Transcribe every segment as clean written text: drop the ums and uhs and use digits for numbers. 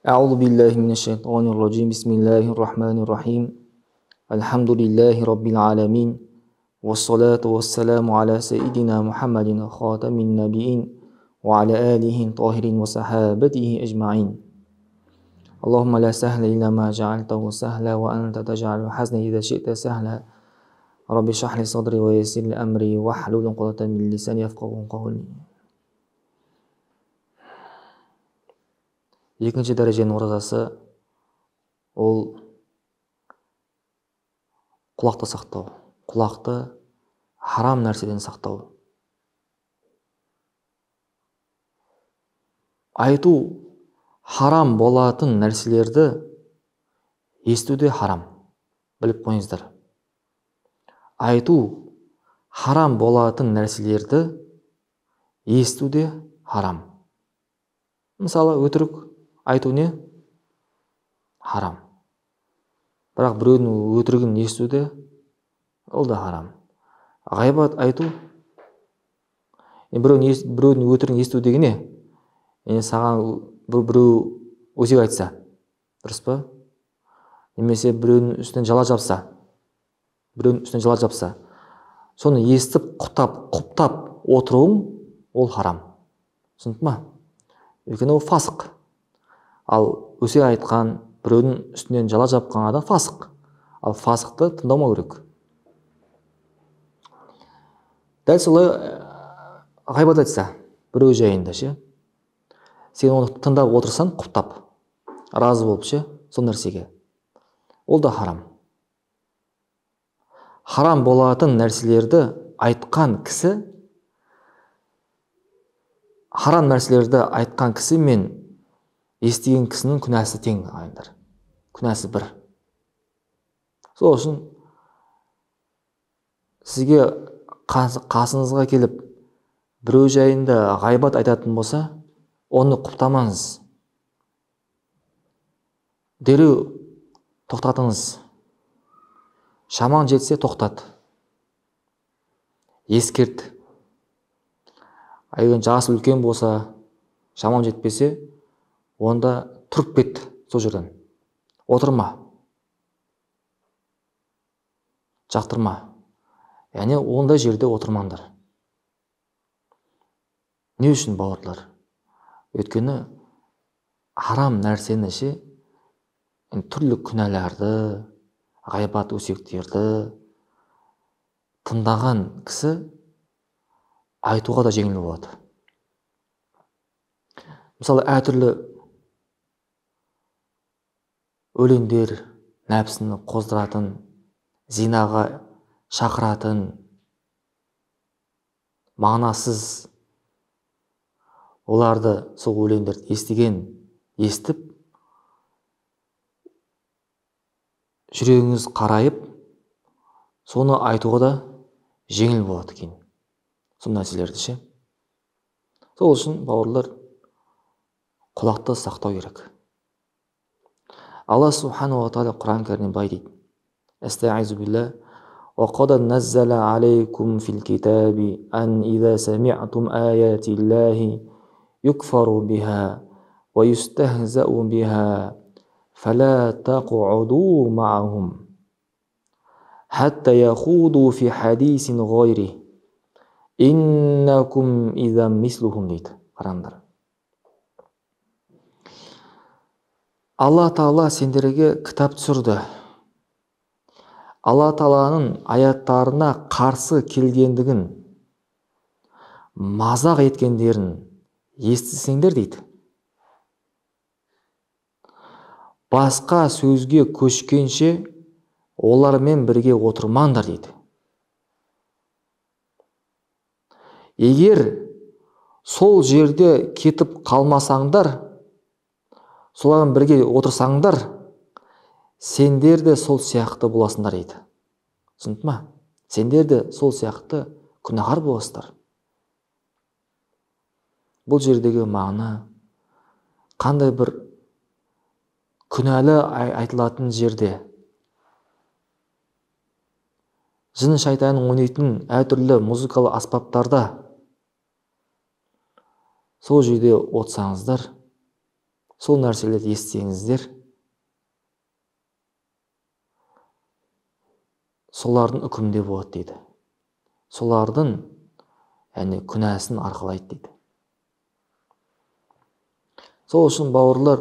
أعوذ بالله من الشيطان الرجيم بسم الله الرحمن الرحيم الحمد لله رب العالمين والصلاة والسلام على سيدنا محمد خاتم النبيين وعلى آله الطاهرين وصحابته أجمعين اللهم لا سهل إلا ما جعلته سهلا وأنت تجعل الحزن إذا شئت سهلا رب اشرح لي صدري ويسر لي أمري واحلل عقدة من لساني يفقهوا قولي. Екінші дәреженің оразасы ол құлақты сақтау, құлақты харам нәрседен сақтау. Айту харам болатын нәрселерді есту де харам, біліп қойыңыздар. Айту харам болатын нәрселерді есту де харам. Мысалы, өтірік айту не? Харам. Бірақ біреудің өтірігін есту де ол да харам. Ғайбат айту, біреудің өтірігін есту деген не? Саған біреу өсек айтса, дұрыс па? Немесе біреудің үстінен жала жапса, соны естіп, құптап отыруың ол харам. Түсінді ма? Өйткені ол фасық. Ал өсек айтқан, біреудің үстінен жала жапқан адам фасық. Ал фасықты тыңдамау керек. Дәл солай ғайбат айтса, біреу жайында ше, сен оны тыңдап отырсаң, құптап, разы болып ше, сол нәрсеге. Ол да харам. Харам болатын нәрселерді айтқан кісі, харам нәрселерді айтқан кісі мен естіген кісінің күнәсі тең ағайындар. Күнәсі бір. Сол үшін сізге қасыңызға келіп біреу жайында ғайбат айтатын болса, оны құптамаңыз. Дереу тоқтатыңыз. Шамаң жетсе тоқтат. Ескерт. Егер жасы үлкен болса, шамаң жетпесе, онда тұрып кет сол жерден. Отырма. Жақтырма. Яғни ондай жерде отырмаңдар. Не үшін, бауырлар? Өйткені харам нәрсені ше, түрлі күнәларды, ғайбат өсектерді тыңдаған кісі айтуға да жеңіл болады. Мысалы, әртүрлі өлеңдер нәпсіні қоздыратын, зинаға шақыратын, мағынасыз оларды сол өлеңдерді естіп, жүрегіңіз қарайып, соны айтуға да жеңіл болады екен. Сол нәрселерді ше. Сол үшін, бауырлар, құлақты сақтау керек. Алла субхану ва тағала Құран кәрімде былай дейді: Астаизу билlah ва қад наззала алейкум фил китаби ан иза сами'тум аятиллахи юкфару биха ва юстахзау биха фала тақуду ма'ахум хатта яхуду фи хадисин ғайри иннакум изам мислухум дейді. Қараңдар. Алла Тағала сендерге кітап түсірді. Алла Тағаланың аяттарына қарсы келгендігін, мазақ еткендерін естісеңдер дейді. Басқа сөзге көшкенше олармен бірге отырмаңдар дейді. Егер сол жерде кетіп қалмасаңдар, солармен бірге отырсаңдар, сендер де сол сияқты боласыңдар дейді. Түсінді ма? Сендер де сол сияқты күнәһар боласыңдар. Бұл жердегі мағына қандай бір күнәлі айтылатын жерде, жын шайтанның ойнайтын әртүрлі музыкалы аспаптарда сол жерде отырсаңыздар, сол нәрселерді естісеңіздер, солардың үкімінде болады дейді. Солардың күнәсін арқалайды дейді. Сол үшін бауырлар,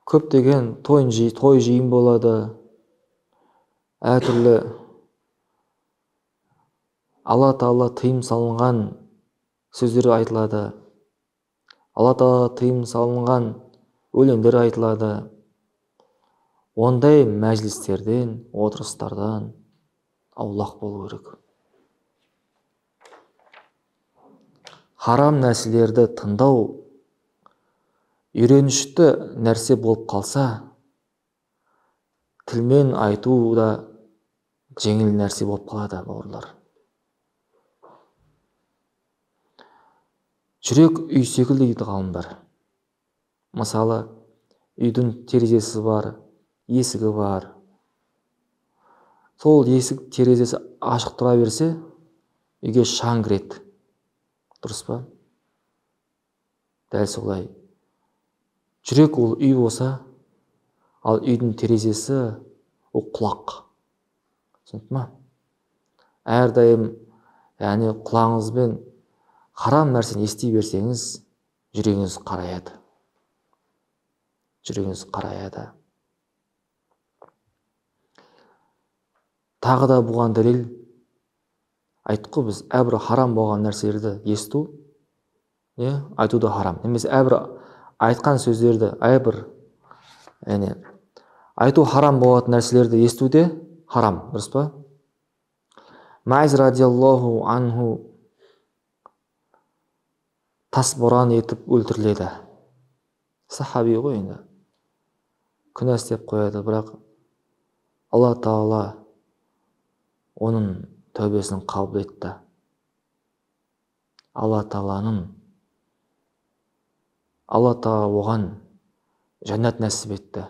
көптеген той жиын болады, әртүрлі Алла Тағала тыйым салынған сөздер айтылады, Алла Тағала тыйым салынған өлеңдер айтылады. Ондай мәжілістерден, отырыстардан аулақ болу керек. Харам нәрселерді тыңдау үйренішті нәрсе болып қалса, тілмен айту да жеңіл нәрсе болып қалады, бауырлар. Жүрек үй секілді дейді ғалымдар. Мысалы, үйдің терезесі бар, есігі бар. Сол есік терезесі ашық тұра берсе, үйге шаң кіреді. Дұрыс па? Дәл солай. Жүрек ол үй болса, ал үйдің терезесі ол құлақ. Түсінді ма? Әрдайым, құлағыңызбен харам нәрсені ести берсеңіз, жүрегіңіз қараяды. Жүрегіңіз қараяды. Тағы да бұған дәлел айттық қой, біз әрбір харам болған нәрселерді есту, айту да харам. Немесе әрбір айтқан сөздерді, айту харам болатын нәрселерді есту де харам, дұрыс па? Маиз радиаллаху анху тас боран етіп өлтіріледі. Сахаби ғой енді. Күнә істеп қояды, бірақ Алла Тағала оның тәубесін қабыл етті. Алла Тағала оған жәннат нәсіп етті.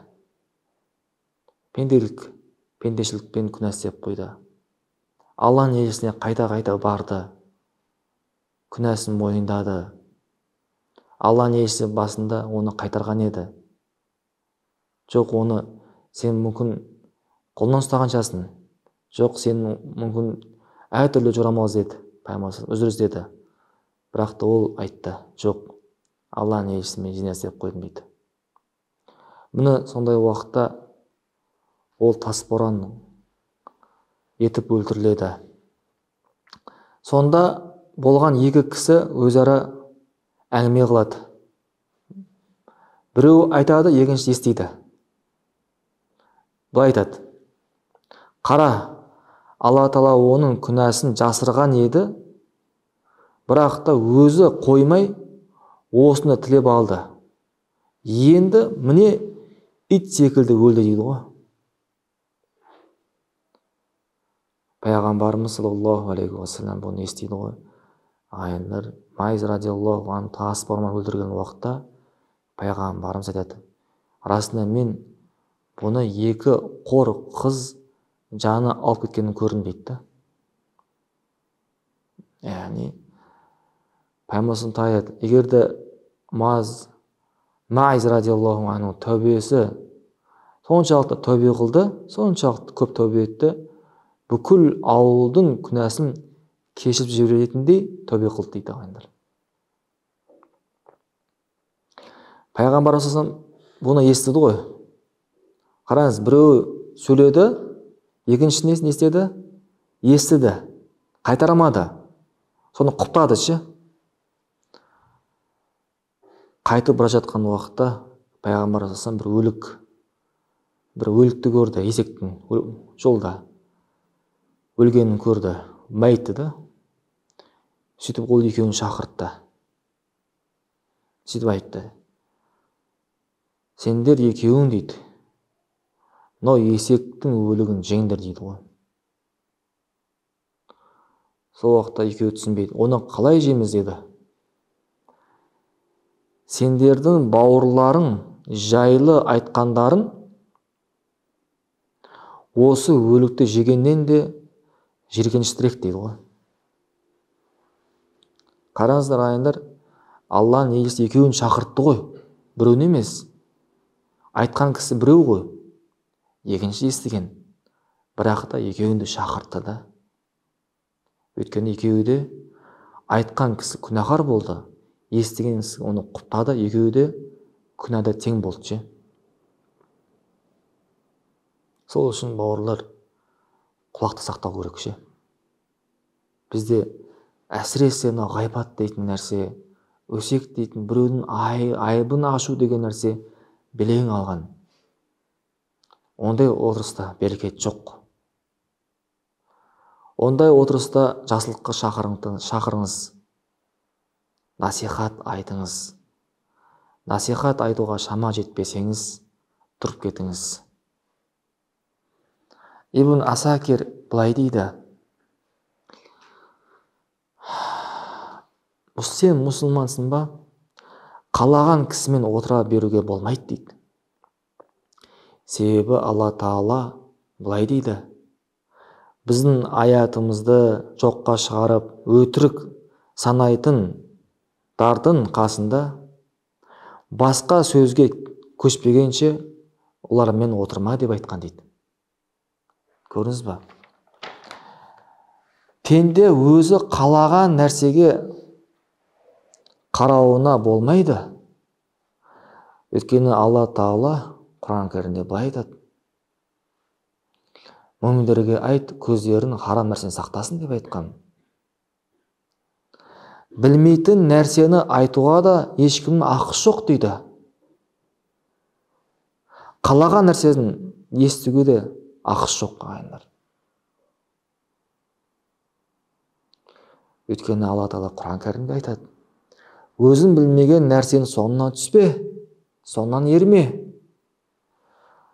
Пендешілікпен күнә істеп қойды. Алланың елшісіне қайта барды. Күнәсін мойындады. Алланың елшісі басында оны қайтарған еді. Жоқ, оны сен мүмкін қолынан ұстағаншасың. Жоқ, сен мүмкін әртүрлі жорамал іздеді, өзір іздеді. Бірақ та ол айтты, жоқ, Алланың елшісімен зина істеп қойдым дейді. Міне сондай уақытта ол тас боран етіп өлтіріледі. Сонда болған екі кісі өзара әңгіме қылады. Біреу айтады, екіншісі естиді. Былай айтады: қара, Алла Тағала оның күнәсін жасырған еді, бірақ та өзі қоймай осыны тілеп алды. Енді міне ит секілді өлді дейді ғой. Пайғамбарымыз саллаллаху алейхи уассалам бұны естиді ғой. Ағайындар, Маиз радиаллаху анху тас боран өлтірген уақытта пайғамбарымыз айтады: расында мен бұны екі қор қыз жаны алып кеткенін көрдім дейді. Пайғамбарымыз айтады, егер де Маиз радиаллаху анху тәубесі соншалықты тәубе қылды, соншалықты көп тәубе етті, бүкіл ауылдың күнәсін кешіп жіберетіндей тәубе қылды дейді ағайындар. Пайғамбарымыз бұны естіді ғой. Қараңыз, біреу сөйледі, екіншісі не істеді? Естіді, қайтарамады. Соны құптады ше. Қайтып бара жатқан уақытта пайғамбарымыз бір өлікті көрді, есектің жолда өлгенін көрді, мәйітті да. Сөйтіп ол екеуін шақыртты. Сөйтіп айтты: сендер екеуің дейді, мынау есектің өлігін жеңдір дейді ғой. Сол уақытта екеуі түсінбейді. Оны қалай жейміз деді. Сендердің бауырларың жайлы айтқандарын осы өлікті жегеннен де жиіркенішті дейді ғой. Қараңыздар ағайындар, Алланың елшісі екеуін шақыртты ғой, біреуін емес. Айтқан кісі біреу ғой, екінші естіген, бірақ та екеуін де шақыртты да. Өйткені екеуі де айтқан кісі күнәһар болды, естіген кісі оны құптады, екеуі де күнәда тең болды ше. Сол үшін бауырлар, құлақты сақтау керек ше. Бізде әсіресе ғайбат дейтін нәрсе, өсек дейтін біреудің айыбын ашу деген нәрсе белең алған. Ондай отырыста берекет жоқ. Ондай отырыста жақсылыққа шақырыңыз, насихат айтыңыз. Насихат айтуға шама жетпесеңіз, тұрып кетіңіз. Ибн Асакир былай дейді: сен мұсылмансың ба? Қалаған кісімен отыра беруге болмайды дейді. Себебі Алла Тағала былай дейді: біздің аятымызды жоққа шығарып, өтірік санайтын дардың қасында басқа сөзге көшпегенше олармен отырма деп айтқан дейді. Көрдіңіз ба? Пенде өзі қалаған нәрсеге қарауына болмайды. Өйткені Алла Тағала Құран кәрімде былай айтады: мүминдерге айт, көздерін харам нәрсені сақтасын деп айтқан. Білмейтін нәрсені айтуға да ешкімнің ақысы жоқ дейді. Қалаған нәрсені естуге де ақысы жоқ ағайындар. Өйткені Алла Тағала Құран кәрімде айтады: өзің білмеген нәрсені соңынан түспе, соңынан ерме.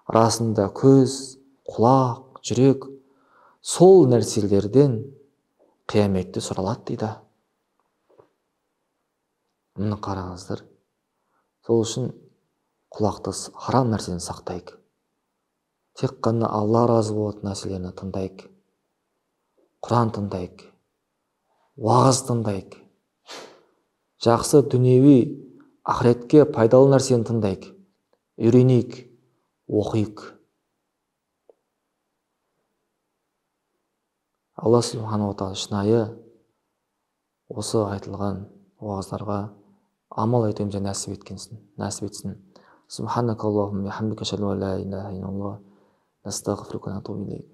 Расында көз, құлақ, жүрек сол нәрселерден қияметте сұралады дейді. Мені қараңыздар. Сол үшін құлақты харам нәрсені сақтайық. Тек қана Алла разы болатын нәрселерді тыңдайық. Құран тыңдайық. Уағыз тыңдайық. Жақсы дүниеви ақыретке пайдалы нәрсені тыңдайық. Үйренейік, оқиық. Алла Субхану ва Тағала шынайы осы айтылған уағыздарға амал етуімізге нәсіп етсін. Субханакаллахумма ва бихамдика, ашһаду ан ла илаха илlalloh, настағфирука ва натубу илейк.